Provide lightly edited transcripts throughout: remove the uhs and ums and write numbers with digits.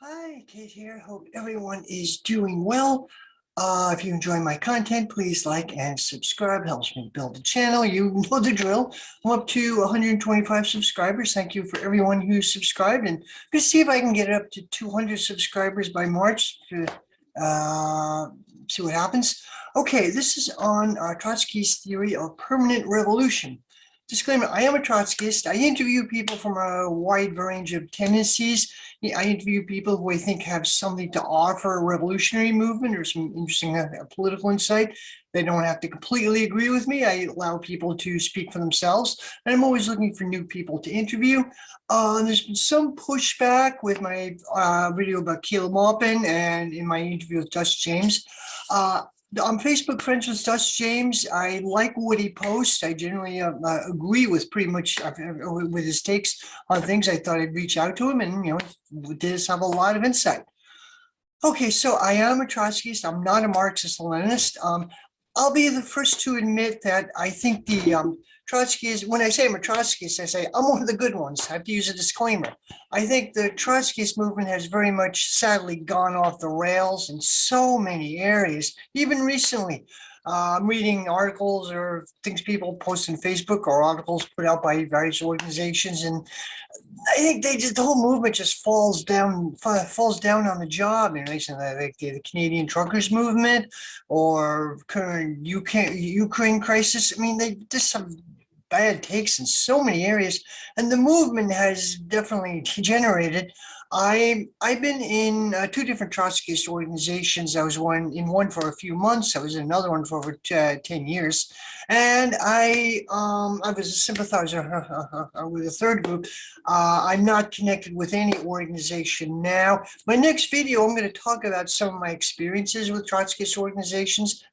Hi, Kate here. Hope everyone is doing well. If you enjoy my content, please like and subscribe. Helps me build the channel. You know the drill. I'm up to 125 subscribers. Thank you for everyone who's subscribed. And let's see if I can get it up to 200 subscribers by March to see what happens. Okay, this is on Trotsky's theory of permanent revolution. Disclaimer, I am a Trotskyist. I interview people from a wide range of tendencies. I interview people who I think have something to offer a revolutionary movement or some interesting political insight. They don't have to completely agree with me. I allow people to speak for themselves. And I'm always looking for new people to interview. There's been some pushback with my video about Caleb Maupin and in my interview with Dust James. I'm Facebook friends with Dust James. I like what he posts. I generally agree with pretty much with his takes on things. I thought I'd reach out to him, and does have a lot of insight. Okay, so I am a Trotskyist. I'm not a Marxist-Leninist. I'll be the first to admit that I think the Trotskys, when I say I'm a Trotskyist, I say I'm one of the good ones. I have to use a disclaimer. I think the Trotskyist movement has very much sadly gone off the rails in so many areas, even recently. I'm reading articles or things people post on Facebook or articles put out by various organizations, and I think the whole movement just falls down on the job. In relation to like the Canadian truckers movement or current Ukraine crisis. I mean, they just have bad takes in so many areas, and the movement has definitely degenerated. I've been in two different Trotskyist organizations. I was in one for a few months. I was in another one for over 10 years, and I was a sympathizer with a third group. I'm not connected with any organization now. My next video, I'm going to talk about some of my experiences with Trotskyist organizations.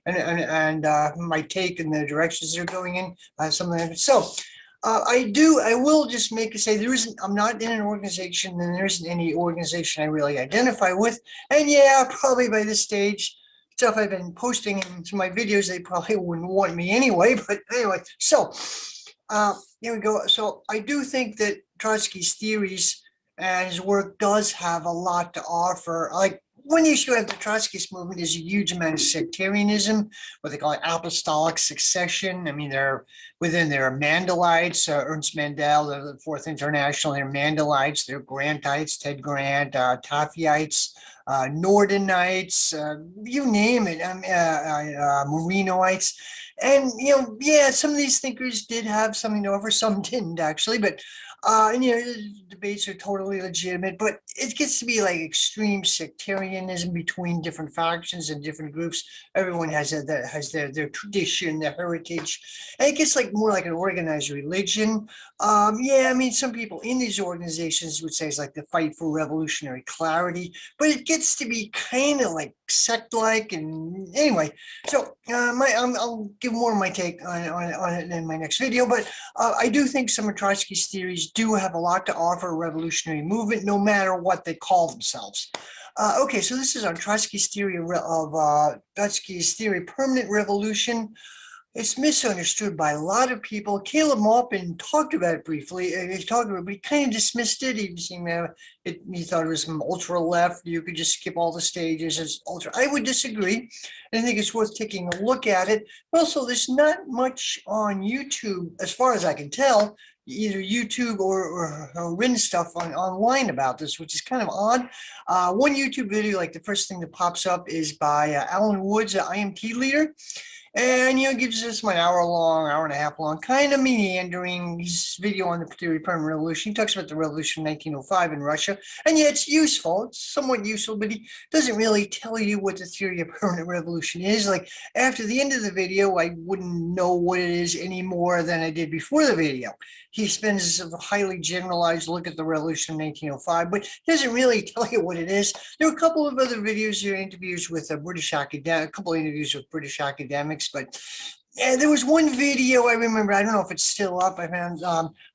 And my take and the directions they're going in, something like that. So I will just say I'm not in an organization, and there isn't any organization I really identify with. And yeah, probably by this stage, stuff I've been posting into my videos, they probably wouldn't want me anyway. But anyway, so here we go. So I do think that Trotsky's theories and his work does have a lot to offer. Like, one issue of the Trotskyist movement is a huge amount of sectarianism, what they call apostolic succession. I mean, there are Mandelites, Ernst Mandel, the Fourth International, they're Mandelites, they're Grantites, Ted Grant, Taffyites, Nordenites, you name it, Marinoites. And, yeah, some of these thinkers did have something to offer, some didn't actually, but and debates are totally legitimate, but it gets to be like extreme sectarianism between different factions and different groups. Everyone has their tradition, their heritage, and it gets like more like an organized religion. Yeah, I mean, some people in these organizations would say it's like the fight for revolutionary clarity, but it gets to be kind of like sect-like. And anyway, so I'll give more of my take on it in my next video, but I do think some of Trotsky's theories do have a lot to offer a revolutionary movement, no matter what they call themselves. Okay, so this is on Trotsky's theory permanent revolution. It's misunderstood by a lot of people. Caleb Maupin talked about it briefly. He talked about it, but he kind of dismissed it. He thought it was some ultra left. You could just skip all the stages as ultra. I would disagree. I think it's worth taking a look at it. Also, there's not much on YouTube, as far as I can tell, either YouTube or written stuff online about this, which is kind of odd. One YouTube video, like the first thing that pops up, is by Alan Woods, an IMT leader. And, gives us an hour and a half long, kind of meandering video on the theory of permanent revolution. He talks about the revolution in 1905 in Russia. And yeah, it's useful. It's somewhat useful, but he doesn't really tell you what the theory of permanent revolution is. Like, after the end of the video, I wouldn't know what it is any more than I did before the video. He spends a highly generalized look at the revolution in 1905, but he doesn't really tell you what it is. There are a couple of other videos here, interviews with a couple of interviews with British academics, but yeah, there was one video I remember, I don't know if it's still up, I found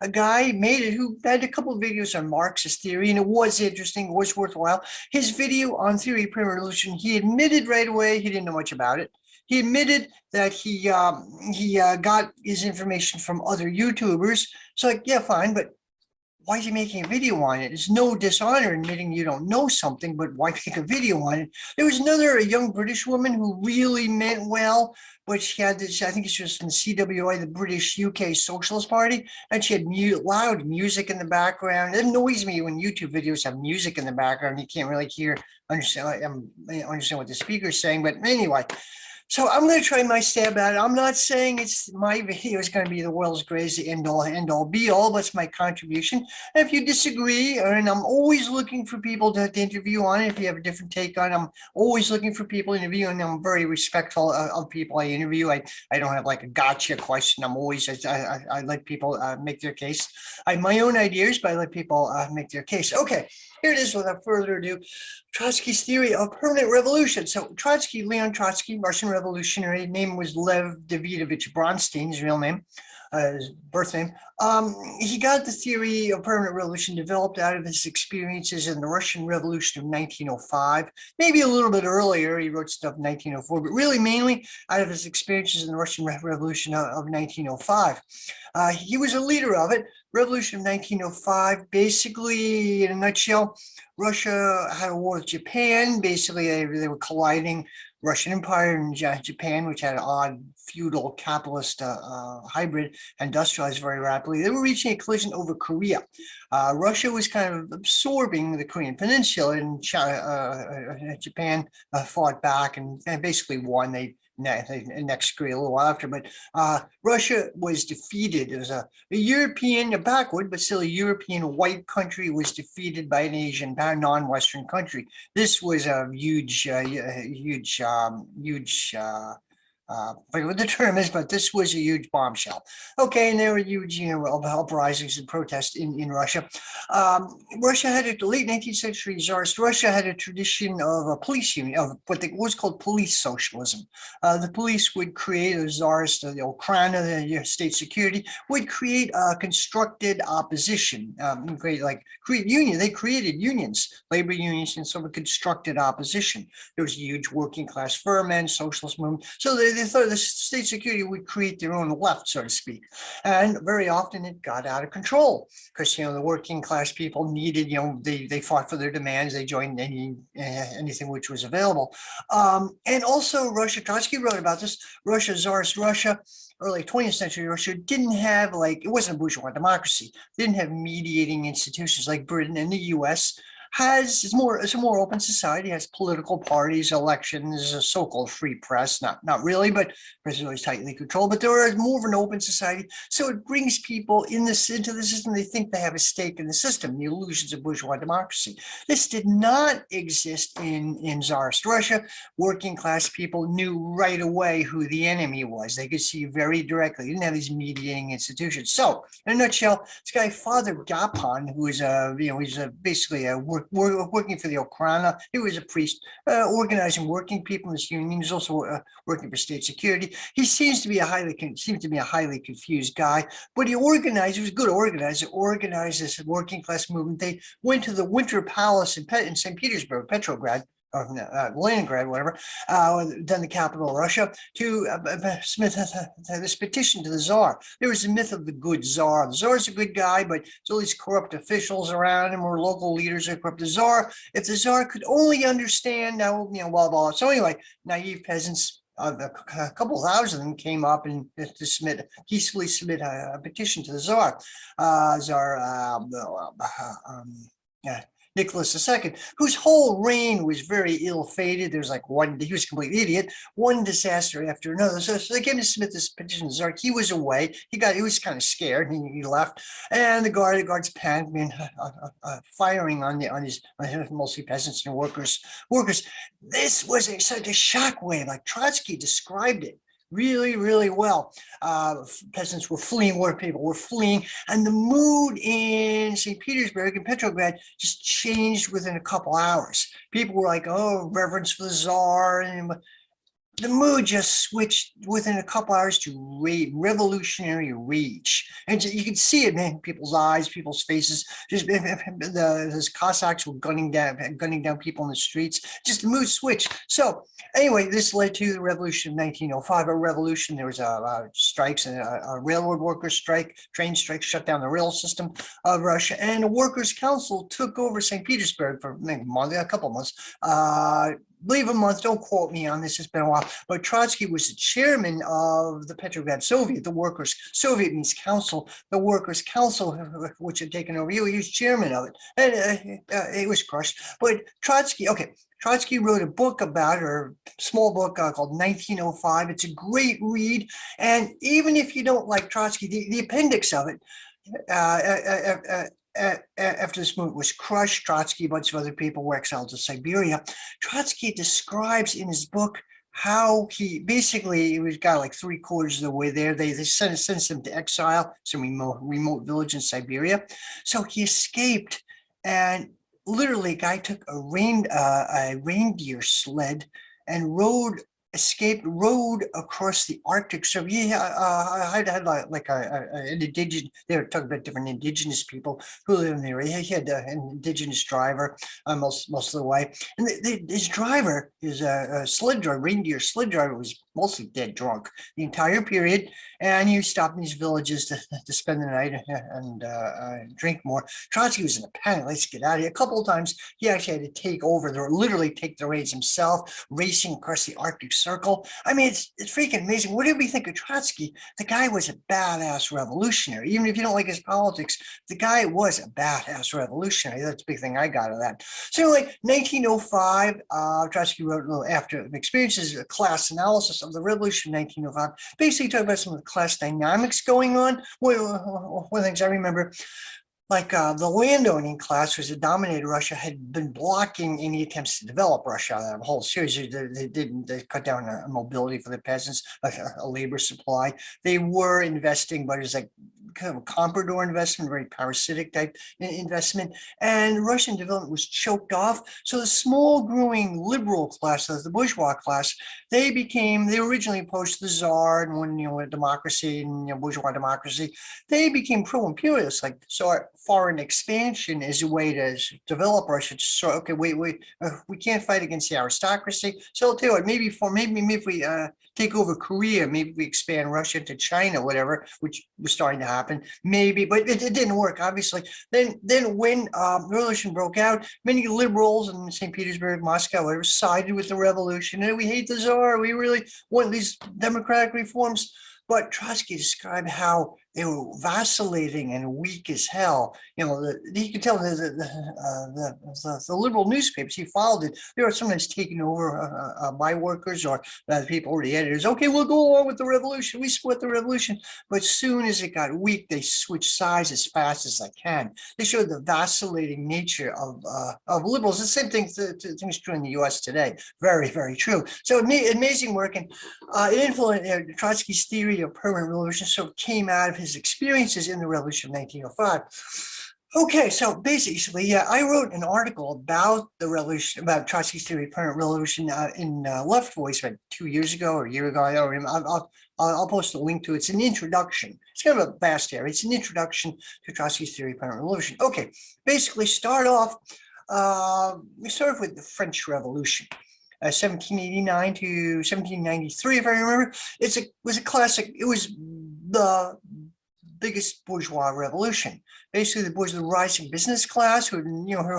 a guy made it who had a couple of videos on Marxist theory, and it was interesting, it was worthwhile. His video on theory of permanent revolution, he admitted right away he didn't know much about it. He admitted that he got his information from other YouTubers. So like, yeah, fine, but why is he making a video on it? There's no dishonor admitting you don't know something, but why make a video on it? There was a young British woman who really meant well, but she had this, I think it's just from the CWI, the British UK Socialist Party, and she had loud music in the background. It annoys me when YouTube videos have music in the background. You can't really understand what the speaker's saying, but anyway. So I'm going to try my stab at it. I'm not saying it's my video is going to be the world's greatest end all be all, but it's my contribution. And if you disagree, and I'm always looking for people to interview on it. If you have a different take on it, I'm always looking for people to interview, and I'm very respectful of people I interview. I don't have like a gotcha question. I let people make their case. I have my own ideas, but I let people make their case. Okay, here it is without further ado. Trotsky's theory of permanent revolution. So Trotsky, Leon Trotsky, Russian revolutionary, name was Lev Davidovich Bronstein, his real name, his birth name. He got the theory of permanent revolution developed out of his experiences in the Russian Revolution of 1905. Maybe a little bit earlier, he wrote stuff in 1904, but really mainly out of his experiences in the Russian Revolution of 1905. He was a leader of it. Revolution of 1905, basically, in a nutshell, Russia had a war with Japan. Basically, they were colliding. Russian Empire and Japan, which had an odd feudal capitalist hybrid, industrialized very rapidly. They were reaching a collision over Korea. Russia was kind of absorbing the Korean Peninsula, and Japan fought back and basically won. They next Korea a little while after, but Russia was defeated. It was a European, a backward, but still a European white country was defeated by an Asian, non-Western country. This was a huge, I forget what the term is, but this was a huge bombshell. Okay, and there were huge, uprisings and protests in Russia. Russia had the late 19th century Tsars. Russia had a tradition of a police union, of what was called police socialism. The police would create a Tsars, the Okhrana, the state security, would create a constructed opposition. Create union. They created unions, labor unions, and sort of constructed opposition. There was a huge working class ferment, socialist movement. So they thought the state security would create their own left, so to speak. And very often it got out of control because, the working class people needed, they fought for their demands. They joined anything which was available. And also Russia, Trotsky wrote about this, Tsarist Russia, early 20th century Russia didn't have it wasn't a bourgeois democracy. They didn't have mediating institutions like Britain and the US. It's a more open society, has political parties, elections, a so-called free press, not really, but press is always tightly controlled, but there is more of an open society. So it brings people into the system. They think they have a stake in the system, the illusions of bourgeois democracy. This did not exist in Tsarist Russia. Working class people knew right away who the enemy was. They could see very directly. They didn't have these mediating institutions. So in a nutshell, this guy, Father Gapon, who is basically a working for the Okhrana. He was a priest, organizing working people in this union. He was also working for state security. He seems to be a highly confused guy, but he was a good organizer, organized this working class movement. They went to the Winter Palace in St. Petersburg, Petrograd, or Leningrad, whatever, then the capital of Russia, to submit this petition to the Tsar. There was the myth of the good Tsar. The Tsar's a good guy, but there's all these corrupt officials around him, or local leaders are corrupt. The Tsar, if the Tsar could only understand, blah, blah. So anyway, naive peasants, a couple thousand of them came up and peacefully submit a petition to the Tsar. Nicholas II, whose whole reign was very ill-fated. There's he was a complete idiot, one disaster after another. So they came to submit this petition to Tsar. He was away. He was kind of scared. He left, and the guards panicked, firing on his mostly peasants and workers. This was such a shockwave. Like Trotsky described it really, really well. Peasants were fleeing, people were fleeing, and the mood in St. Petersburg and Petrograd just changed within a couple hours. People were like, oh, reverence for the Tsar. And the mood just switched within a couple hours to revolutionary rage. And you could see it in people's eyes, people's faces. Just those Cossacks were gunning down people in the streets. Just the mood switched. So anyway, this led to the revolution of 1905, a revolution. There was strikes, and a railroad workers strike, train strike, shut down the rail system of Russia. And the Workers' Council took over St. Petersburg for a couple of months. Believe a month, don't quote me on this, it's been a while, but Trotsky was the chairman of the Petrograd Soviet, the Workers' Soviet means council, the Workers' Council, which had taken over, he was chairman of it, and it was crushed. But Trotsky wrote a book about it, or a small book called 1905. It's a great read, and even if you don't like Trotsky, the appendix of it, after this movement was crushed, Trotsky, a bunch of other people were exiled to Siberia. Trotsky describes in his book how he was got like 3/4 of the way there. They sent him to exile, some remote village in Siberia. So he escaped, and literally, a guy took a reindeer sled and rode across the Arctic. So I had like an indigenous, they were talking about different indigenous people who live in the area. He had an indigenous driver most of the way. And his driver, his reindeer sled driver, was mostly dead drunk the entire period. And he stopped in these villages to spend the night and drink more. Trotsky was in a panic. Let's get out of here. A couple of times he actually had to literally take the reins himself, racing across the Arctic Circle. I mean, it's freaking amazing. What did we think of Trotsky? The guy was a badass revolutionary. Even if you don't like his politics, the guy was a badass revolutionary. That's the big thing I got out of that. So like 1905, Trotsky wrote a little after experiences, a class analysis of the revolution of 1905, basically talking about some of the class dynamics going on. One of the things I remember, like the landowning class, which had dominated Russia, had been blocking any attempts to develop Russia. A whole series, they cut down mobility for the peasants, a labor supply. They were investing, but it was like kind of a comprador investment, very parasitic type investment, and Russian development was choked off. So the small growing liberal class, the bourgeois class, they originally opposed the Tsar and when democracy and bourgeois democracy. They became pro-imperialist, like so foreign expansion is a way to develop Russia. So okay, we can't fight against the aristocracy. So I'll tell you what, maybe if we take over Korea, maybe we expand Russia to China, whatever, which was starting to happen, maybe, but it didn't work, obviously. Then when the revolution broke out, many liberals in St. Petersburg, Moscow, whatever, sided with the revolution, and we hate the Tsar, we really want these democratic reforms. But Trotsky described how they were vacillating and weak as hell. You could tell the liberal newspapers, he followed it, they were sometimes taken over by workers or the people or the editors. Okay, we'll go along with the revolution. We support the revolution. But as soon as it got weak, they switched sides as fast as they can. They showed the vacillating nature of liberals. The same thing things true in the U.S. today. Very, very true. So amazing work. And it influenced Trotsky's theory of permanent revolution. So it came out of his experiences in the revolution of 1905. Okay, so basically, yeah, I wrote an article about the revolution, about Trotsky's theory of permanent revolution in Left Voice about 2 years ago or a year ago. I don't remember. I'll post a link to it. It's an introduction. It's kind of a vast area. It's an introduction to Trotsky's theory of permanent revolution. Okay, basically, we start off with the French Revolution. 1789 to 1793, if I remember. It was a classic. It was the biggest bourgeois revolution. Basically, the rising business class, who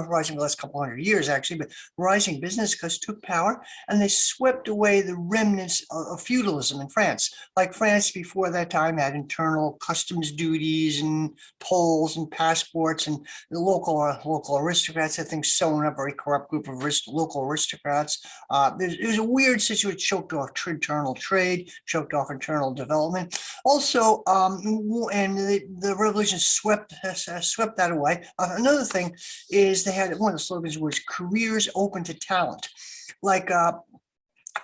rising the last couple hundred years actually, but rising business class took power, and they swept away the remnants of feudalism in France. Like France before that time had internal customs duties and tolls and passports, and the local aristocrats had things sewn up, very corrupt group of local aristocrats. It was a weird situation, choked off internal trade, choked off internal development. Also, and the revolution swept that away. Another thing is they had one of the slogans was careers open to talent. Like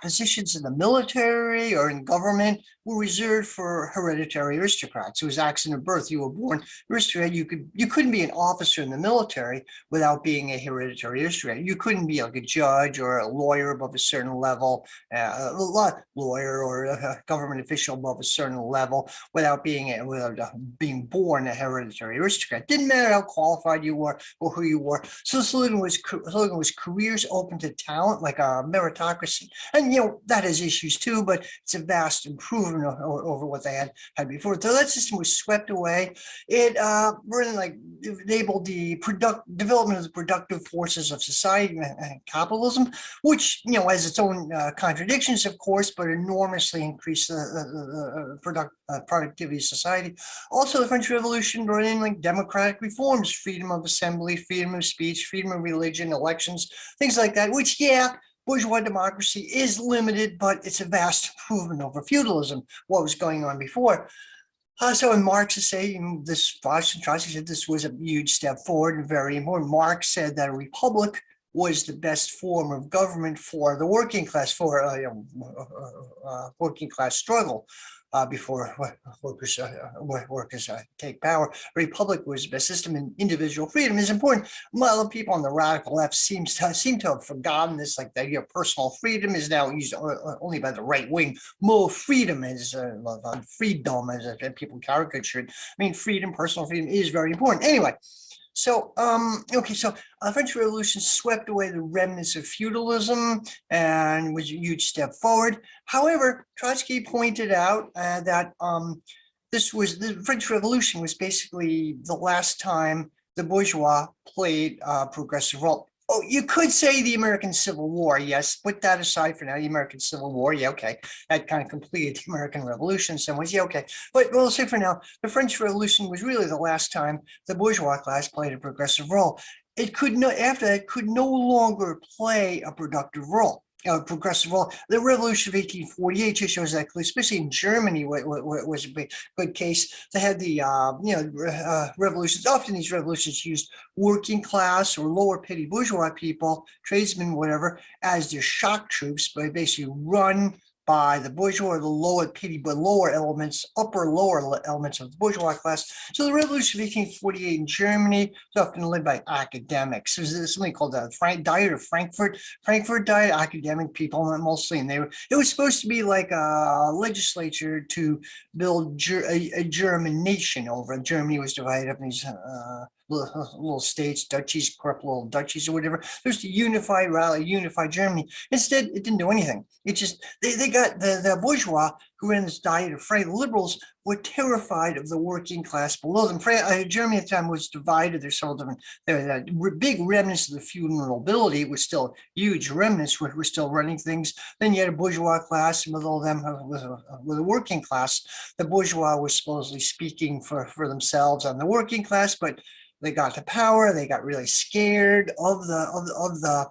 positions in the military or in government were reserved for hereditary aristocrats. It was accident of birth. You were born aristocrat. You couldn't be an officer in the military without being a hereditary aristocrat. You couldn't be like a judge or a lawyer above a certain level, lawyer or a government official above a certain level without being born a hereditary aristocrat. Didn't matter how qualified you were or who you were. So the slogan was careers open to talent, like a meritocracy. And that has issues too, but it's a vast improvement over what they had before. So that system was swept away. It really enabled the development of the productive forces of society and capitalism, which has its own contradictions, of course, but enormously increased the productivity of society. Also, the French Revolution brought in democratic reforms, freedom of assembly, freedom of speech, freedom of religion, elections, things like that, which, bourgeois democracy is limited, but it's a vast improvement over feudalism, what was going on before. So in Marx is saying Trotsky said this was a huge step forward and very important. Marx said that a republic was the best form of government for the working class, for working class struggle. Before workers take power, a republic was the best system, and individual freedom is important. A lot of people on the radical left seem to have forgotten this, like that your personal freedom is now used only by the right wing. More freedom is freedom, as people caricatured. I mean, personal freedom is very important. Anyway. So, French Revolution swept away the remnants of feudalism and was a huge step forward. However, Trotsky pointed out that the French Revolution was basically the last time the bourgeois played a progressive role. Oh, you could say the American Civil War, yes. Put that aside for now. The American Civil War, yeah, okay. That kind of completed the American Revolution in some ways, yeah, okay. But we'll say for now, the French Revolution was really the last time the bourgeois class played a progressive role. After that, could no longer play a productive role. Progressive role. The Revolution of 1848 just shows that, especially in Germany, was a good case. They had the revolutions. Often these revolutions used working class or lower petty bourgeois people, tradesmen, whatever, as their shock troops, but basically run by the bourgeois or the lower elements of the bourgeois class. So the Revolution of 1848 in Germany was often led by academics. There's something called the Diet of Frankfurt. Frankfurt Diet, academic people mostly, and it was supposed to be like a legislature to build a German nation over. Germany was divided up in these little states, duchies, corrupt little duchies or whatever. There's to unify Germany. Instead, it didn't do anything. It just, they got the bourgeois who ran this diet of Frank. The liberals were terrified of the working class below them. Germany at the time was divided. There's several different, there were big remnants of the feudal nobility. It was still huge remnants were still running things. Then you had a bourgeois class, and with all of them, with a working class. The bourgeois were supposedly speaking for themselves on the working class, but they got to power. They got really scared of the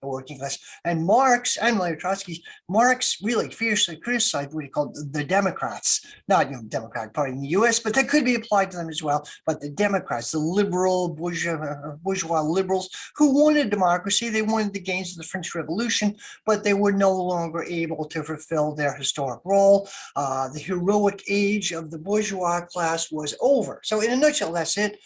working class. And Marx and later Trotsky, Marx really fiercely criticized what he called the Democrats, not Democratic Party in the U.S., but that could be applied to them as well. But the Democrats, the liberal bourgeois liberals who wanted democracy, they wanted the gains of the French Revolution, but they were no longer able to fulfill their historic role. The heroic age of the bourgeois class was over. So in a nutshell, that's it.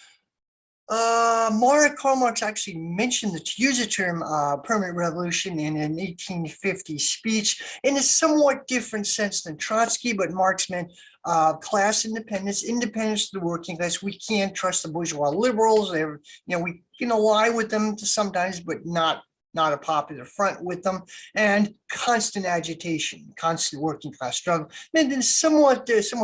Karl Marx actually mentioned to use the term permanent revolution in an 1850 speech in a somewhat different sense than Trotsky, but Marx meant class independence of the working class. We can't trust the bourgeois liberals. We can ally with them sometimes, but not a popular front with them, and constant agitation, constant working class struggle. And then somewhat different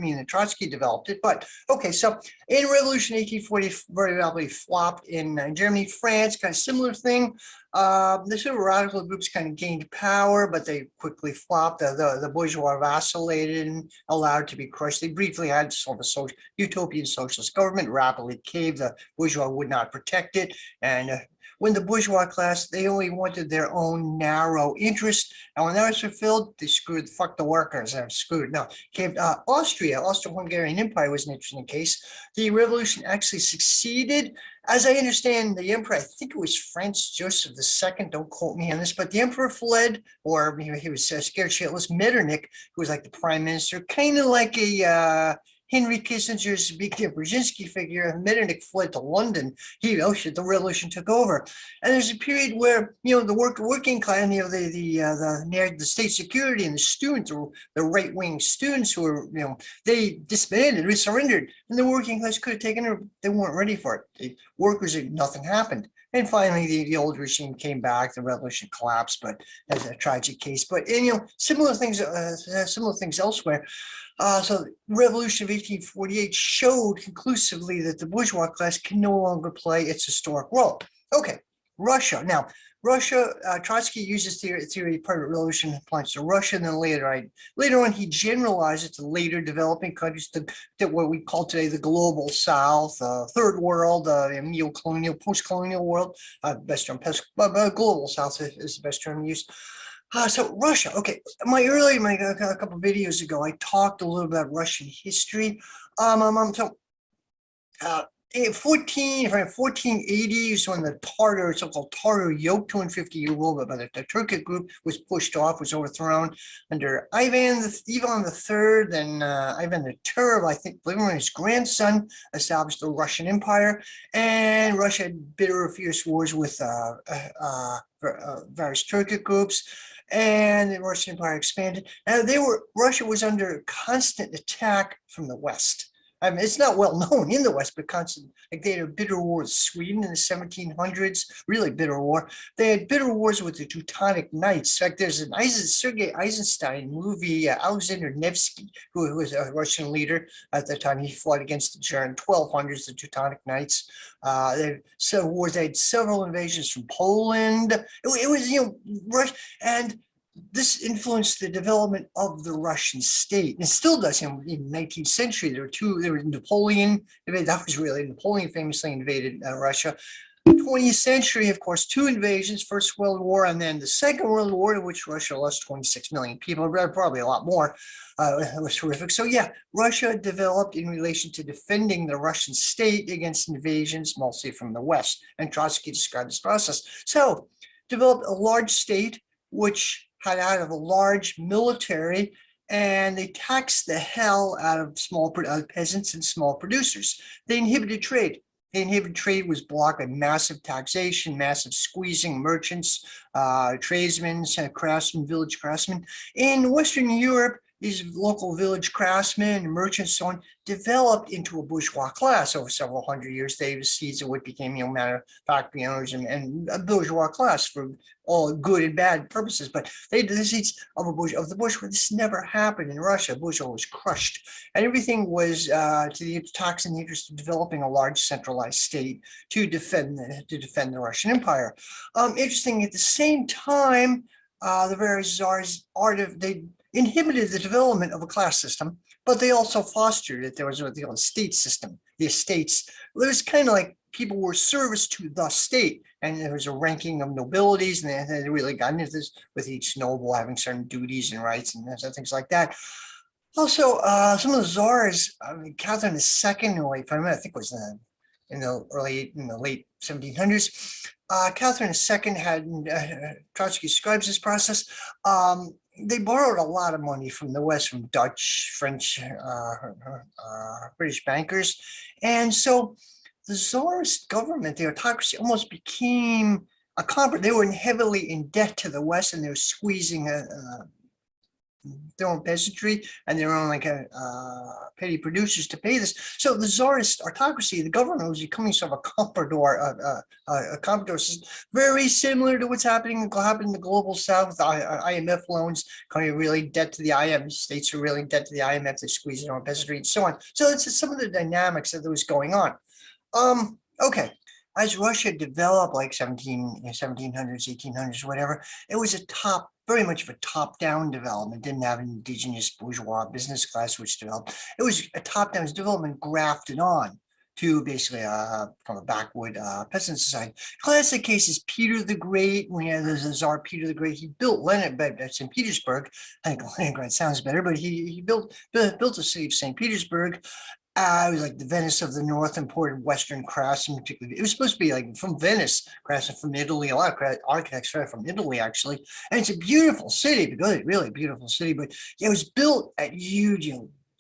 meaning than Trotsky developed it. But okay, so in Revolution 1840, very rapidly flopped in Germany. France, kind of similar thing. The sort of radical groups kind of gained power, but they quickly flopped. The bourgeois vacillated and allowed to be crushed. They briefly had sort of a utopian socialist government, rapidly caved. The bourgeois would not protect it, and when the bourgeois class, they only wanted their own narrow interest. And when that was fulfilled, they screwed, fuck the workers, and screwed. No, came Austro-Hungarian Empire was an interesting case. The revolution actually succeeded. As I understand, the emperor, I think it was Franz Joseph II, don't quote me on this, but the emperor fled, or he was scared shitless. Metternich, who was like the prime minister, kind of like a Henry Kissinger's Zbigniew Brzezinski figure. Metternich fled to London. The revolution took over. And there's a period where, the working class, the state security and the students, or the right-wing students who were, they disbanded, they surrendered. And the working class could have taken it, they weren't ready for it. The workers, nothing happened. And finally, the old regime came back. The revolution collapsed, but as a tragic case. But similar things elsewhere. So the revolution of 1848 showed conclusively that the bourgeois class can no longer play its historic role. Okay, Russia. Now, Trotsky uses theory of private revolution applies to Russia, and then later on he generalized it to later developing countries, to what we call today the global South, third world, neo-colonial, post-colonial world. Best term, global South is the best term used. So Russia, okay. A couple of videos ago, I talked a little about Russian history. In 1480 is when the so-called Tatar yoke, 250-year rule by the Turkic group, was pushed off, was overthrown under Ivan III, then Ivan the Terrible, I think, his grandson, established the Russian Empire, and Russia had bitter, fierce wars with various Turkic groups, and the Russian Empire expanded. And Russia was under constant attack from the West. I mean, it's not well known in the West, but constant, like they had a bitter war with Sweden in the 1700s, really bitter war. They had bitter wars with the Teutonic Knights. Like there's an Sergei Eisenstein movie, Alexander Nevsky, who was a Russian leader at the time. He fought against the German 1200s, the Teutonic Knights. They had several wars. They had several invasions from Poland. It was, Russia, and this influenced the development of the Russian state. And it still does. In the 19th century, there was Napoleon. Napoleon famously invaded Russia. 20th century, of course, two invasions, First World War, and then the Second World War, in which Russia lost 26 million people, probably a lot more. It was horrific. So yeah, Russia developed in relation to defending the Russian state against invasions, mostly from the West. And Trotsky described this process. So developed a large state, which had out of a large military, and they taxed the hell out of small peasants and small producers. They inhibited trade. Trade was blocked by massive taxation, massive squeezing merchants, tradesmen, craftsmen, village craftsmen. In Western Europe, these local village craftsmen and merchants, so on, developed into a bourgeois class over several hundred years. They were seeds of what became, factory owners and a bourgeois class for all good and bad purposes. But they the seeds of the bourgeois. This never happened in Russia. Bourgeois was crushed, and everything was to the tax in the interest of developing a large centralized state to defend the Russian Empire. Interesting. At the same time, the various czars they inhibited the development of a class system, but they also fostered it. There was what they call a state system. The estates, it was kind of like people were service to the state, and there was a ranking of nobilities, and they really got into this with each noble having certain duties and rights and things like that. Also, some of the czars, Catherine II, who I think was in the late 1700s. Catherine II had, Trotsky describes this process. They borrowed a lot of money from the West, from Dutch, French, British bankers. And so the czarist government, the autocracy, almost became they were heavily in debt to the West, and they were squeezing their own peasantry and their own petty producers to pay this. So the czarist autocracy, the government, was becoming sort of a comprador system, very similar to what's happening in the global South with IMF loans, coming really debt to the IMF. States are really in debt to the IMF. They're squeezing their own peasantry and so on. So it's some of the dynamics that was going on. Okay. As Russia developed, like 1700s, 1800s, whatever, it was very much of a top-down development. Didn't have an indigenous bourgeois business class which developed. It was a top-down development grafted on to basically from a backwood peasant society. Classic case is Peter the Great. When you have the Tsar Peter the Great, he built St. Petersburg. I think Leningrad sounds better, but he built the city of St. Petersburg. It was like the Venice of the North, imported Western craftsmen, particularly. It was supposed to be like from Venice, craftsmen from Italy, a lot of architects from Italy, actually. And it's a beautiful city, because really beautiful city, but it was built at huge,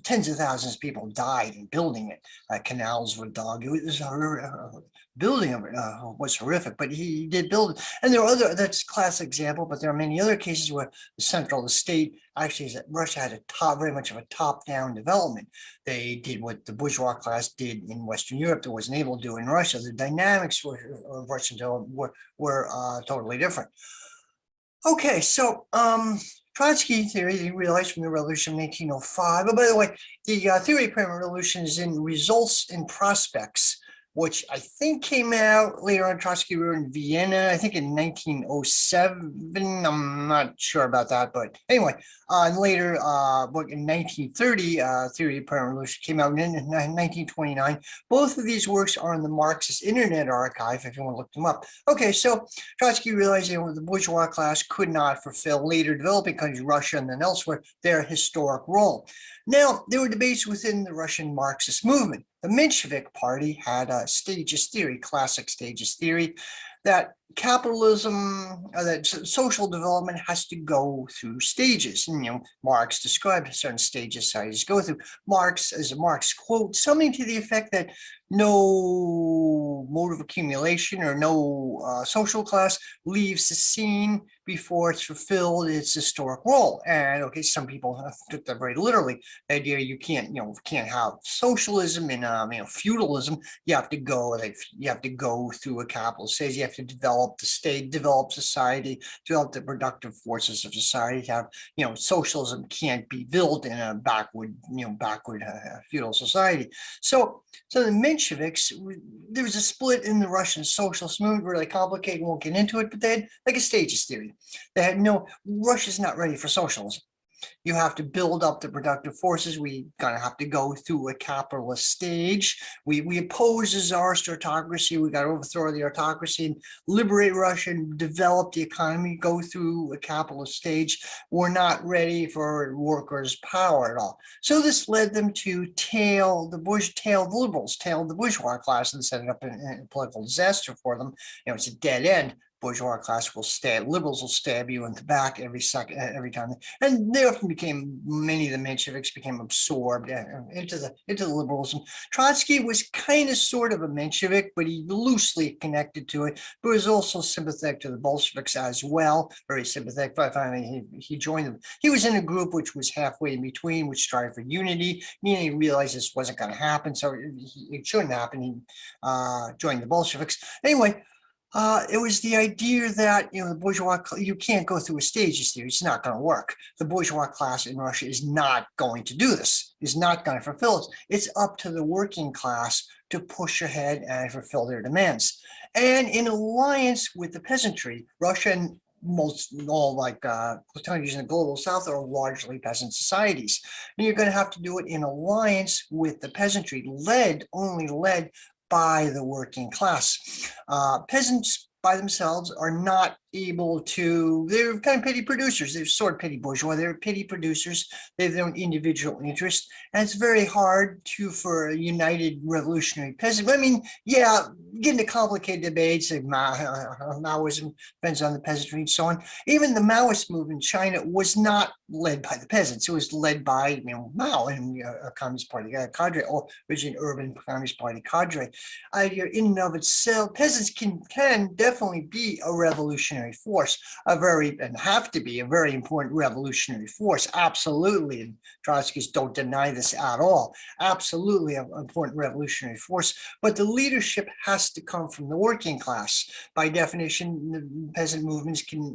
tens of thousands of people died in building it. Canals were dug. It was building of it was horrific, but he did build it. And there are that's a classic example, but there are many other cases where the state actually is that Russia had very much of a top-down development. They did what the bourgeois class did in Western Europe that wasn't able to do in Russia. The dynamics of Russian development were totally different. Okay, so Trotsky theory, he realized from the revolution of 1905. Oh, by the way, the theory of permanent revolution is in Results and Prospects, which I think came out later on. Trotsky wrote in Vienna, I think in 1907. I'm not sure about that, but anyway, and later, book in 1930, Theory of Permanent Revolution came out in 1929. Both of these works are in the Marxist Internet Archive if you want to look them up. Okay, so Trotsky realized the bourgeois class could not fulfill later developing countries, Russia and then elsewhere, their historic role. Now, there were debates within the Russian Marxist movement. The Menshevik Party had a stages theory, classic stages theory, that capitalism, that social development has to go through stages. And, Marx described certain stages societies go through. Marx, as a Marx quote, something to the effect that no mode of accumulation or no social class leaves the scene before it's fulfilled its historic role. And okay, some people took that very literally. The idea you can't have socialism and feudalism. You have to go through a capitalist stage. You have to develop the state, develop society, develop the productive forces of society. Socialism can't be built in a backward feudal society. So the Mensheviks, there was a split in the Russian socialist movement, really complicated, won't get into it, but they had like a stages theory. They had Russia's not ready for socialism. You have to build up the productive forces. We're going to have to go through a capitalist stage. We oppose the Tsarist autocracy. We got to overthrow the autocracy and liberate Russia and develop the economy, go through a capitalist stage. We're not ready for workers' power at all. So this led them to tail the liberals, tail the bourgeois class, and set it up in a political disaster for them. It's a dead end. Bourgeois class liberals will stab you in the back every time. And they often many of the Mensheviks became absorbed into the liberalism. Trotsky was kind of sort of a Menshevik, but he loosely connected to it, but was also sympathetic to the Bolsheviks as well, very sympathetic. But finally, he joined them. He was in a group which was halfway in between, which strived for unity. He realized this wasn't going to happen, so it shouldn't happen. He joined the Bolsheviks. Anyway, it was the idea that, the bourgeois, you can't go through a stages theory. It's not going to work. The bourgeois class in Russia is not going to do this, is not going to fulfill it. It's up to the working class to push ahead and fulfill their demands. And in alliance with the peasantry, Russia and all countries in the global south are largely peasant societies. And you're going to have to do it in alliance with the peasantry, only led by the working class. Peasants by themselves are not able to, they're kind of petty producers. They're sort of petty bourgeois. They're petty producers. They have their own individual interest. And it's very hard for a united revolutionary peasant. I mean, get into complicated debates like Maoism depends on the peasantry and so on. Even the Maoist movement in China was not led by the peasants. It was led by Mao and a Communist Party cadre, or originally urban Communist Party cadre. In and of itself, peasants can definitely be a revolutionary force, and have to be a very important revolutionary force. Absolutely. And Trotskys don't deny this at all. Absolutely an important revolutionary force. But the leadership has to come from the working class. By definition, the peasant movements can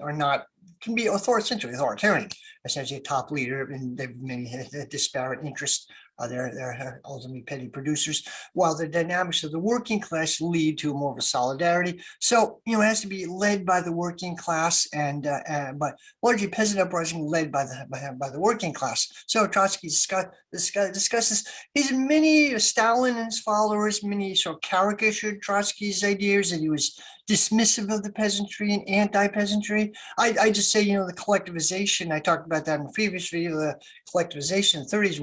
be authoritarian, essentially a top leader, and they have many disparate interests They're ultimately petty producers, while the dynamics of the working class lead to more of a solidarity. So, it has to be led by the working class, but largely peasant uprising led by the working class. So Trotsky discusses his many Stalin and his followers, many sort of caricatured Trotsky's ideas, that he was dismissive of the peasantry and anti-peasantry. I just say, the collectivization, I talked about that in the previous video, the collectivization in the 30s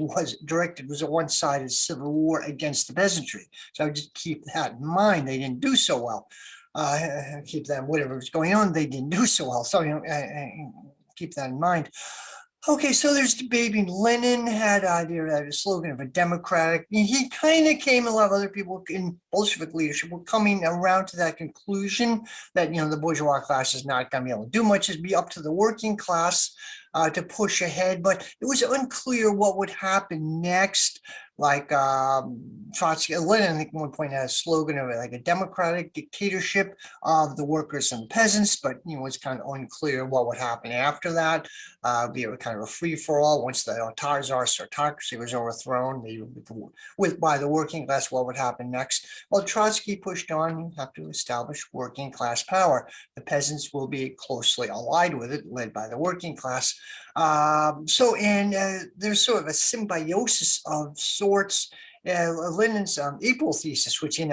was a one-sided civil war against the peasantry. So I just keep that in mind. They didn't do so well. Keep that, whatever was going on, they didn't do so well. So, keep that in mind. Okay, so there's debating. Lenin had a slogan of a democratic. He kind of came, a lot of other people in Bolshevik leadership were coming around to that conclusion that, the bourgeois class is not going to be able to do much. It'd be up to the working class to push ahead, but it was unclear what would happen next. Like Trotsky, Lenin, I think, at one point had a slogan of like a democratic dictatorship of the workers and peasants, but it's kind of unclear what would happen after that. Be a kind of a free for all. Once the Czars autocracy was overthrown, by the working class, what would happen next? Well, Trotsky pushed on. You have to establish working class power. The peasants will be closely allied with it, led by the working class. There's sort of a symbiosis of sorts. Lenin's April thesis, which he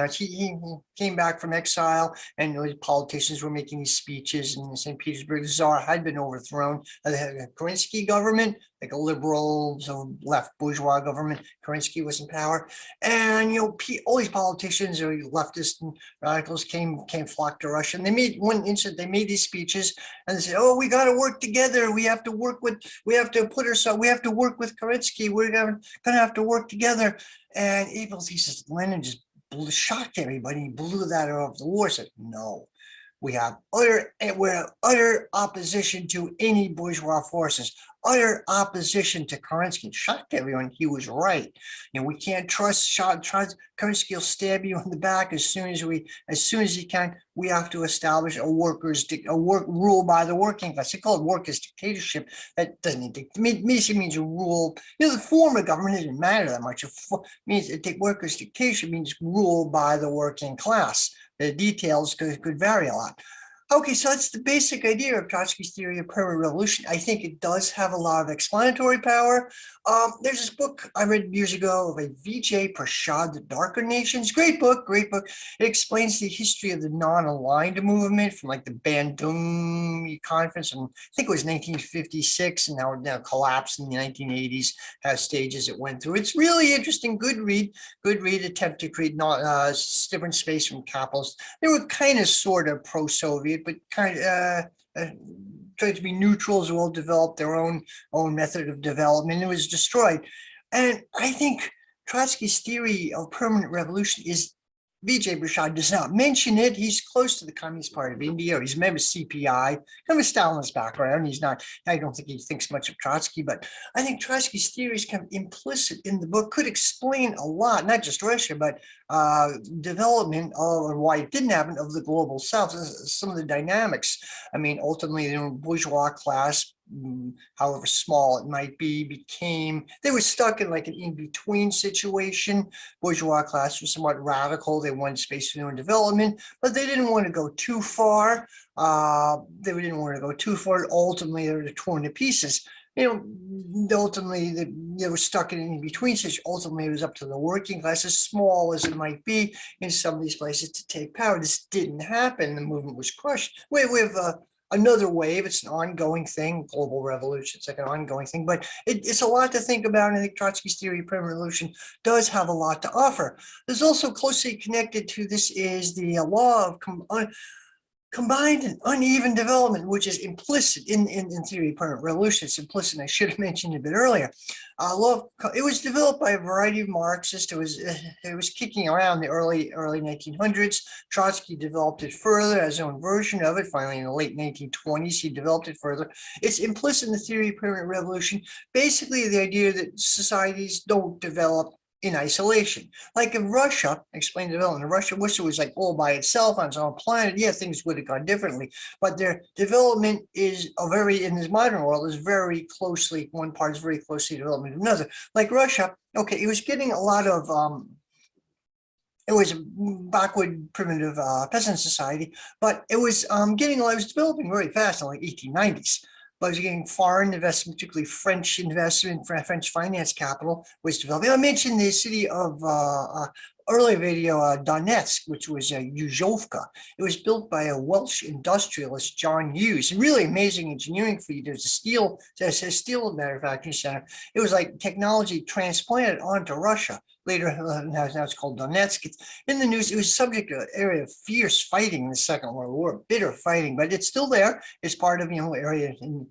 came back from exile, and politicians were making these speeches in St. Petersburg. The Tsar had been overthrown. The Kerensky government, like a liberal, left bourgeois government, Kerensky was in power, and all these politicians or leftists and radicals came flocked to Russia, and they made they made these speeches, and they said, "Oh, we got to work together. We have to work with Kerensky. We're gonna have to work together." And April thesis, Lenin just shocked everybody. He blew that out of the war. Said, "No, we're utter opposition to any bourgeois forces, utter opposition to Kerensky." Shocked everyone. He was right. We can't trust Kerensky will stab you in the back as soon as he can. We have to establish rule by the working class. They call it workers' dictatorship. That doesn't basically means a rule. The form of government doesn't matter that much. Workers' dictatorship means rule by the working class. The details could vary a lot. Okay, so that's the basic idea of Trotsky's theory of permanent revolution. I think it does have a lot of explanatory power. There's this book I read years ago of a Vijay Prashad, The Darker Nations. Great book, great book. It explains the history of the non-aligned movement from like the Bandung Conference, and I think it was 1956, and now collapsed in the 1980s, has stages it went through. It's really interesting, good read, attempt to create different space from capitalists. They were kind of sort of pro-Soviet, but kind of tried to be neutral as well, developed their own method of development. It was destroyed. And I think Trotsky's theory of permanent revolution is, Vijay Prashad does not mention it. He's close to the Communist Party of India, or he's a member of CPI, kind of a Stalinist background. He's not, I don't think he thinks much of Trotsky, but I think Trotsky's theory is kind of implicit in the book, could explain a lot, not just Russia, but development of, or why it didn't happen, of the global South, some of the dynamics. I mean, ultimately, the bourgeois class, however small it might be, they were stuck in like an in-between situation. Bourgeois class was somewhat radical. They wanted space for their own development, but they didn't want to go too far. Ultimately, they were torn to pieces. Ultimately, they were stuck in an in-between situation. Ultimately, it was up to the working class, as small as it might be, in some of these places, to take power. This didn't happen. The movement was crushed. We have another wave. It's an ongoing thing. Global revolution, it's like an ongoing thing, but it's a lot to think about. And I think Trotsky's theory of permanent revolution does have a lot to offer. There's also closely connected to this is the law of combined and uneven development, which is implicit in theory of permanent revolution. It's implicit. I should have mentioned it a bit earlier. It was developed by a variety of Marxists. It was kicking around the early 1900s. Trotsky developed it further as his own version of it. Finally, in the late 1920s, he developed it further. It's implicit in the theory of permanent revolution. Basically, the idea that societies don't develop in isolation. Like in Russia, I explained development. In Russia was like all by itself on its own planet. Yeah, things would have gone differently, but their development is in this modern world is very closely, one part is very closely development of another. Like Russia, okay, it was getting a lot of it was a backward primitive peasant society, but it was it was developing very fast in like 1890s. But it was getting foreign investment, particularly French investment, French finance capital was developing. I mentioned the city of earlier video, Donetsk, which was Yuzhovka. It was built by a Welsh industrialist, John Hughes. Really amazing engineering feat. There's a steel manufacturing center. It was like technology transplanted onto Russia. Later, now it's called Donetsk. It's in the news. It was subject to an area of fierce fighting in the Second World War, bitter fighting, but it's still there. It's part of area in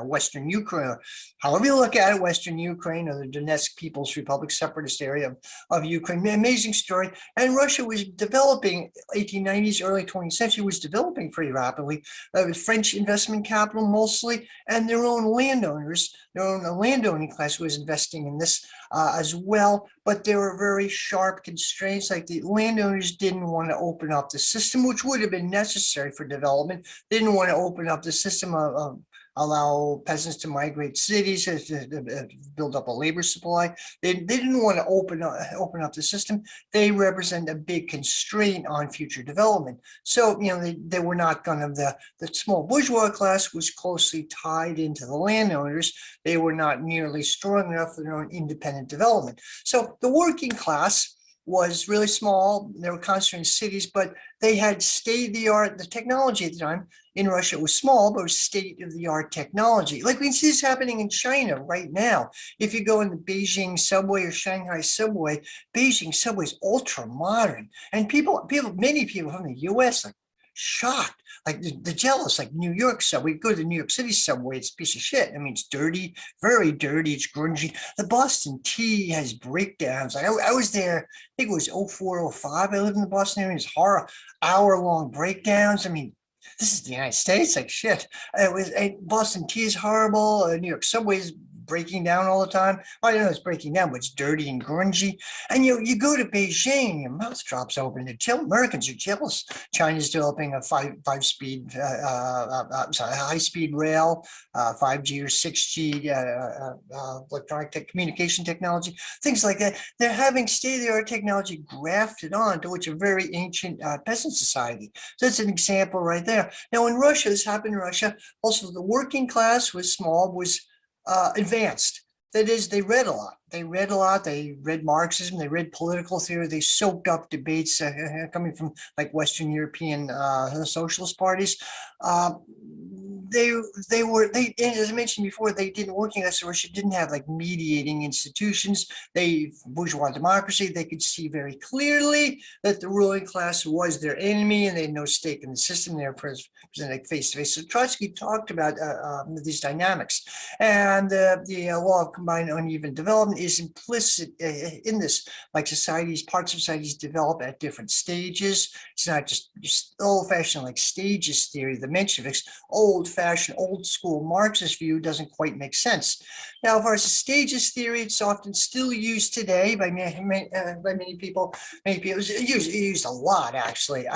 Western Ukraine, or however you look at it, Western Ukraine or the Donetsk People's Republic, separatist area of Ukraine. Amazing story. And Russia was developing 1890s, early 20th century was developing pretty rapidly. With French investment capital mostly, and their own landowners, their own landowning class was investing in this as well. But there were very sharp constraints, like the landowners didn't want to open up the system, which would have been necessary for development. They didn't want to open up the system of allow peasants to migrate cities, to build up a labor supply. They didn't want to open up the system. They represent a big constraint on future development. So, they were not going to, the small bourgeois class was closely tied into the landowners. They were not nearly strong enough for their own independent development. So the working class was really small. They were concentrated in cities, but they had state-of-the-art, the technology at the time in Russia was small, but it was state-of-the-art technology. Like we see this happening in China right now. If you go in the Beijing subway or Shanghai subway, Beijing subway is ultra modern. And many people from the US like shocked, like the jealous, like New York subway. You go to the New York City subway, it's a piece of shit. I mean, it's dirty, very dirty, it's grungy. The Boston T has breakdowns. Like I was there, I think it was 04, 05. I lived in the Boston area. It's horror, hour-long breakdowns. I mean, this is the United States, like shit. Boston T is horrible. New York subway is breaking down all the time. I don't know it's breaking down, but it's dirty and grungy. And you go to Beijing, your mouth drops open. Americans are jealous. China's developing a high-speed rail, 5G or 6G electronic communication technology, things like that. They're having state-of-the-art technology grafted on to which a very ancient peasant society. So that's an example right there. Now in Russia, this happened in Russia. Also, the working class was small, was advanced. That is, they read a lot. They read Marxism. They read political theory. They soaked up debates coming from like Western European socialist parties. As I mentioned before, they didn't working class Russia didn't have like mediating institutions. Bourgeois democracy. They could see very clearly that the ruling class was their enemy, and they had no stake in the system. They were presented face to face. So Trotsky talked about these dynamics, and the law of combined uneven development is implicit in this. Like parts of societies develop at different stages. It's not just old-fashioned like stages theory. The Mensheviks, old-fashioned, old-school Marxist view doesn't quite make sense. Now, as far as the stages theory, it's often still used today by many people. Many people used a lot, actually.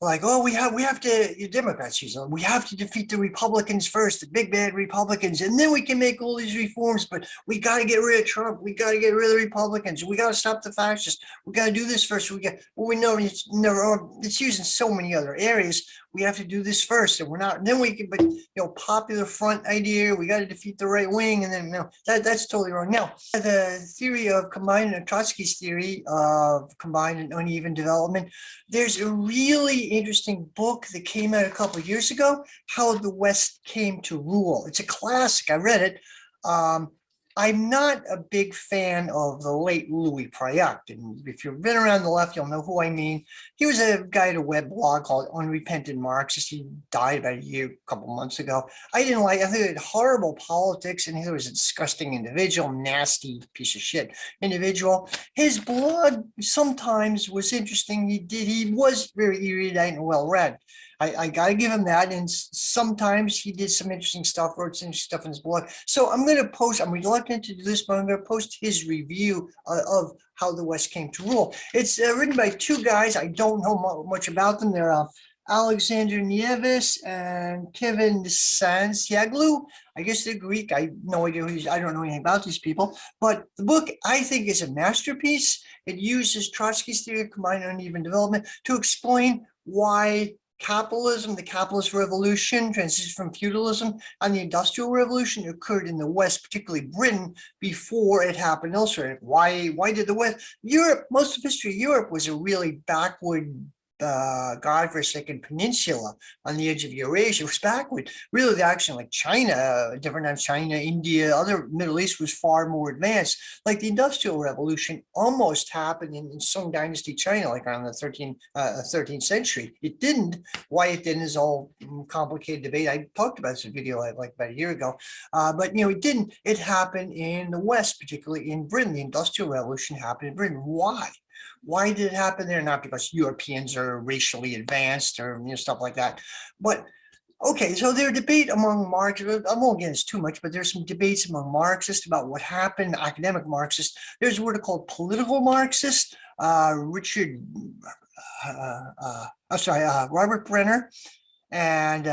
Like, oh, we have to, Democrats use it. We have to defeat the Republicans first, the big bad Republicans, and then we can make all these reforms. But we got to get rid of Trump. We got to get rid of the Republicans. We got to stop the fascists. We got to do this first. We know it's used in so many other areas. We have to do this first, and we're not. Then we can, but popular front idea. We got to defeat the right wing, and then that's totally wrong. Now, the theory of combined, Trotsky's theory of combined and uneven development. There's a really interesting book that came out a couple of years ago, How the West Came to Rule. It's a classic. I read it. I'm not a big fan of the late Louis Prioct, and if you've been around the left, you'll know who I mean. He was a guy at a web blog called Unrepentant Marxist. He died about a couple months ago. I think he had horrible politics, and he was a disgusting individual, nasty piece of shit individual. His blog sometimes was interesting. He was very erudite and well-read. I got to give him that. And sometimes he did some interesting stuff, wrote some interesting stuff in his blog. So I'm going to post, I'm reluctant to do this, but I'm going to post his review of how the West came to rule. It's written by two guys. I don't know much about them. They're Alexander Nieves and Kevin Santiago. I guess they're Greek. I have no idea I don't know anything about these people. But the book, I think, is a masterpiece. It uses Trotsky's theory of combined uneven development to explain why capitalism, the capitalist revolution, transition from feudalism, and the industrial revolution occurred in the West, particularly Britain, before it happened elsewhere. Why did the West? Europe, most of history of Europe was a really backward godforsaken peninsula on the edge of Eurasia. It was backward. Really, the action like China, different than China, India, other Middle East was far more advanced. Like the Industrial Revolution almost happened in Song Dynasty China, like around the 13th century. It didn't. Why it didn't is all complicated debate. I talked about this in a video like about a year ago. But it didn't. It happened in the West, particularly in Britain. The Industrial Revolution happened in Britain. Why? Why did it happen there? Not because Europeans are racially advanced or stuff like that. But okay, so there's debate among Marxists. I won't get into too much, but there's some debates among Marxists about what happened, academic Marxists. There's a word called political Marxist. Robert Brenner and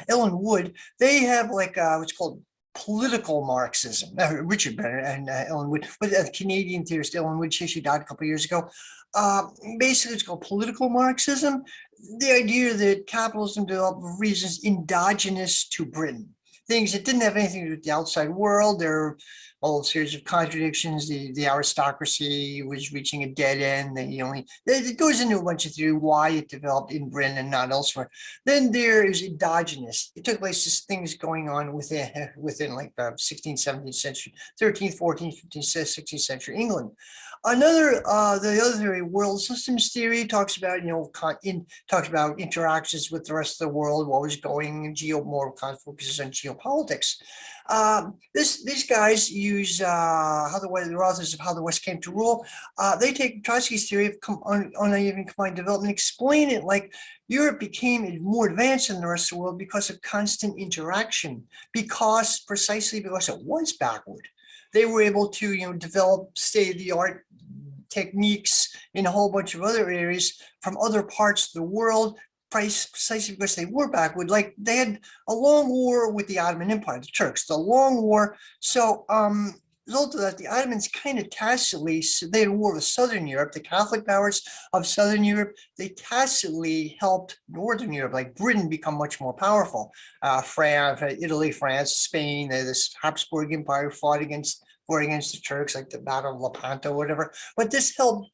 Ellen Wood. They have like what's called political Marxism. Richard Brenner and Ellen Wood, but the Canadian theorist Ellen Wood, she died a couple of years ago. Basically, it's called political Marxism. The idea that capitalism developed for reasons endogenous to Britain, things that didn't have anything to do with the outside world. There are a series of contradictions. The aristocracy was reaching a dead end. It goes into a bunch of theory why it developed in Britain and not elsewhere. Then there is endogenous. It took place as things going on within like the 16th, 17th century, 13th, 14th, 15th, 16th century England. The other theory, world systems theory, talks about talks about interactions with the rest of the world, what was going, focuses on geopolitics. These guys use the authors of How the West Came to Rule. They take Trotsky's theory of uneven combined development, explain it like Europe became more advanced than the rest of the world because of constant interaction, precisely because it was backward. They were able to develop state-of-the-art techniques in a whole bunch of other areas from other parts of the world, precisely because they were backward. Like they had a long war with the Ottoman Empire, the Turks, the long war. So result of that, the Ottomans kind of tacitly, they had a war with Southern Europe, the Catholic powers of Southern Europe. They tacitly helped Northern Europe, like Britain, become much more powerful. France, Italy, France, Spain, this Habsburg Empire fought against the Turks, like the Battle of Lepanto, whatever. But this helped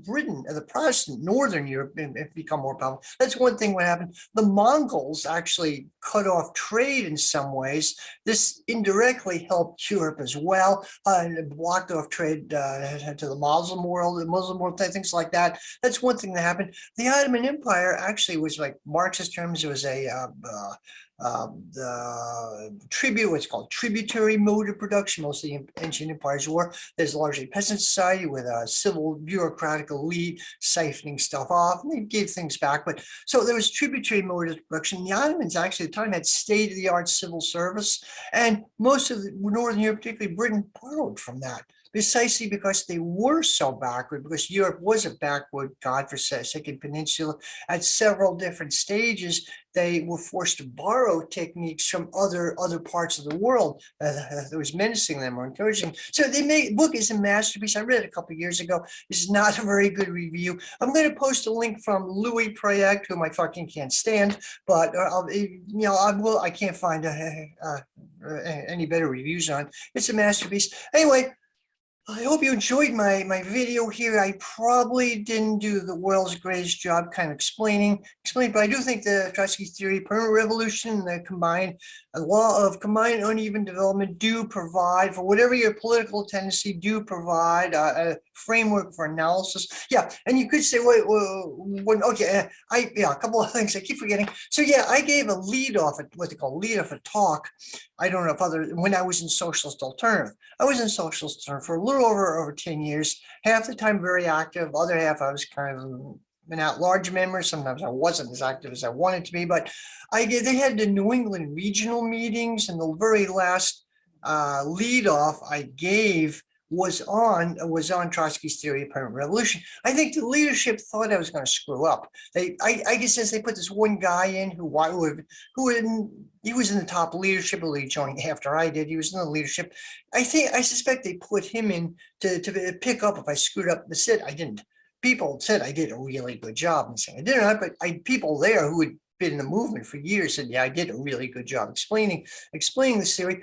Britain, the Protestant Northern Europe, become more powerful. That's one thing what happened. The Mongols actually cut off trade in some ways. This indirectly helped Europe as well, and blocked off trade to the Muslim world, things like that. That's one thing that happened. The Ottoman Empire actually was, like Marxist terms, it was what's called tributary mode of production. Most of the ancient empires were. There's largely peasant society with a civil bureaucratic elite siphoning stuff off, and they gave things back. But so there was tributary mode of production. The Ottomans actually at the time had state-of-the-art civil service, and most of the Northern Europe, particularly Britain, borrowed from that. Precisely because they were so backward, because Europe was a backward godforsaken peninsula at several different stages. They were forced to borrow techniques from other parts of the world that was menacing them or encouraging. So the book is a masterpiece. I read it a couple of years ago. This is not a very good review. I'm going to post a link from Louis Proyac, whom I fucking can't stand, but I can't find any better reviews on. It's a masterpiece. Anyway, I hope you enjoyed my video here. I probably didn't do the world's greatest job kind of explaining, but I do think the Trotsky theory, permanent revolution, the law of combined uneven development do provide, for whatever your political tendency, do provide a framework for analysis. Yeah, and you could say, a couple of things I keep forgetting. So yeah, I gave a what they call lead off a talk. I don't know if when I was in Socialist Alternative. I was in Socialist Alternative for a little over 10 years, half the time very active, other half I was kind of an at-large member. Sometimes I wasn't as active as I wanted to be, but they had the New England regional meetings, and the very last lead off I gave was on Trotsky's theory of permanent revolution. I think the leadership thought I was going to screw up. I guess since they put this one guy in who he was in the top leadership, he joined after I did. He was in the leadership. I suspect they put him in to pick up if I screwed up. The said I didn't. People said I did a really good job. I'm saying I didn't, but people there who had been in the movement for years said, yeah, I did a really good job explaining this theory.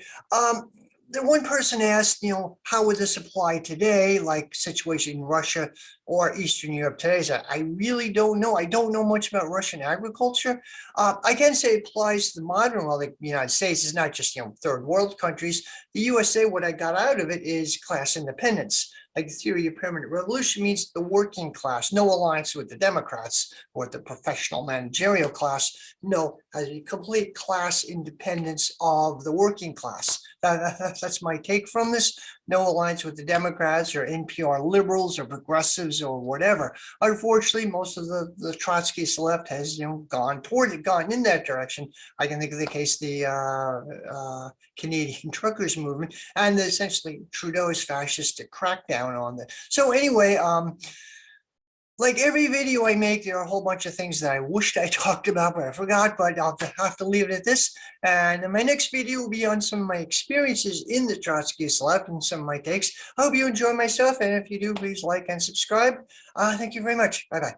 The one person asked, how would this apply today, like situation in Russia or Eastern Europe today? So I really don't know. I don't know much about Russian agriculture. I can say it applies to the modern world. Like the United States is not just, third world countries. The USA, what I got out of it is class independence. Like the theory of permanent revolution means the working class, no alliance with the Democrats or the professional managerial class, no, a complete class independence of the working class. That's my take from this. No alliance with the Democrats or NPR liberals or progressives or whatever. Unfortunately, most of the Trotskyist left has gone in that direction. I can think of the case of the Canadian truckers movement and essentially Trudeau's fascistic crackdown on that. So anyway, like every video I make, there are a whole bunch of things that I wished I talked about, but I forgot, but I'll have to leave it at this. And my next video will be on some of my experiences in the Trotskyist left and some of my takes. I hope you enjoy my stuff. And if you do, please like and subscribe. Thank you very much. Bye-bye.